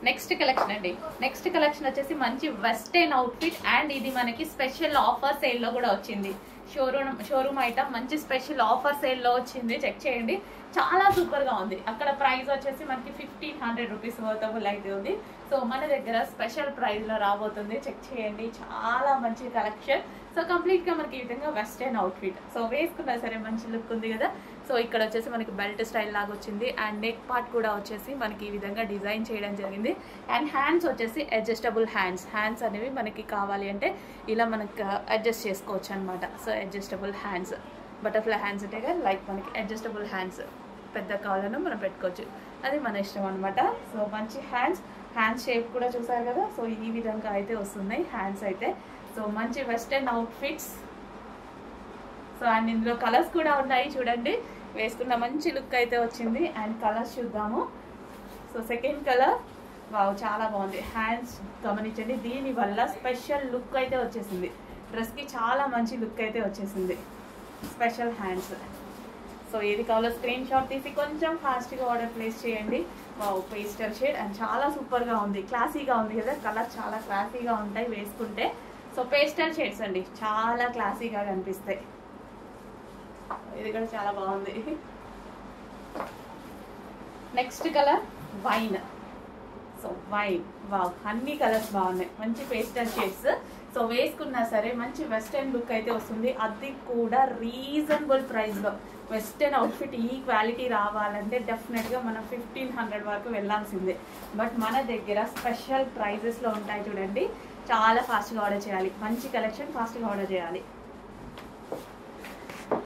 Next collection అండి. Next collection వచ్చేసి మంచి వెస్టర్న్ అవుట్ఫిట్ అండ్ ఇది మనకి స్పెషల్ ఆఫర్ సేల్ లో కూడా వచ్చింది. షోరూమ్ ఐటమ్ మంచి స్పెషల్ ఆఫర్ సేల్ లో వచ్చింది. చెక్ చేయండి, చాలా సూపర్ గా ఉంది. అక్కడ ప్రైస్ వచ్చేసి మనకి 1500 రూపీస్ వర్తబుల్ అయితే ఉంది. సో మన దగ్గర స్పెషల్ ప్రైస్ లో రాబోతుంది. చెక్ చేయండి, చాలా మంచి కలెక్షన్. సో కంప్లీట్ గా మనకి ఈ విధంగా వెస్టర్న్ అవుట్ఫిట్. సో వేసుకున్నా సరే మంచి లుక్ ఉంది కదా. సో ఇక్కడ వచ్చేసి మనకి బెల్ట్ స్టైల్ లాగా వచ్చింది అండ్ నెక్ పార్ట్ కూడా వచ్చేసి మనకి ఈ విధంగా డిజైన్ చేయడం జరిగింది. అండ్ హ్యాండ్స్ వచ్చేసి అడ్జస్టబుల్ హ్యాండ్స్ అనేవి మనకి కావాలి అంటే ఇలా మనకి అడ్జస్ట్ చేసుకోవచ్చు అనమాట. So adjustable hands, butterfly hands ఉంటాయి కదా, లైక్ మనకి అడ్జస్టబుల్ హ్యాండ్స్ పెద్ద కావాలన్నా మనం పెట్టుకోవచ్చు, అది మన ఇష్టం అనమాట. సో మంచి హ్యాండ్స్ షేప్ కూడా చూసారు కదా. సో ఈ విధంగా అయితే వస్తున్నాయి హ్యాండ్స్ అయితే. సో మంచి వెస్టర్న్ అవుట్ఫిట్స్. సో అండ్ ఇందులో కలర్స్ కూడా ఉన్నాయి చూడండి. వేసుకున్న మంచి లుక్ అయితే వచ్చింది. అండ్ కలర్స్ చూద్దాము. సో సెకండ్ కలర్, వావ్ చాలా బాగుంది. హ్యాండ్స్ గమనించండి, దీనివల్ల స్పెషల్ లుక్ అయితే వచ్చేసింది. డ్రెస్కి చాలా మంచి లుక్ అయితే వచ్చేసింది. Special hands. సో ఏది కావాలో స్క్రీన్ షాట్ తీసి కొంచెం ఫాస్ట్గా ఆర్డర్ ప్లేస్ చేయండి. వావ్ పేస్టల్ షేడ్ అండ్ చాలా సూపర్గా ఉంది, క్లాసీగా ఉంది కదా. కలర్ చాలా క్లాసీగా ఉంటాయి వేసుకుంటే. సో పేస్టల్ షేడ్స్ అండి, చాలా క్లాసీగా కనిపిస్తాయి. ఇది కూడా చాలా బాగుంది. Next colour wine. So wine, wow అన్ని కలర్స్ బాగున్నాయి, మంచి పేస్టల్ షేడ్స్. సో వేసుకున్నా సరే మంచి వెస్టర్న్ లుక్ అయితే వస్తుంది. అది కూడా రీజనబుల్ ప్రైస్లో. వెస్టర్న్ అవుట్ఫిట్ ఈ క్వాలిటీ రావాలంటే డెఫినెట్గా మనం 1500 వరకు వెళ్ళాల్సిందే. బట్ మన దగ్గర స్పెషల్ ప్రైజెస్లో ఉంటాయి చూడండి. చాలా ఫాస్ట్గా ఆర్డర్ చేయాలి, మంచి కలెక్షన్ ఫాస్ట్గా ఆర్డర్ చేయాలి.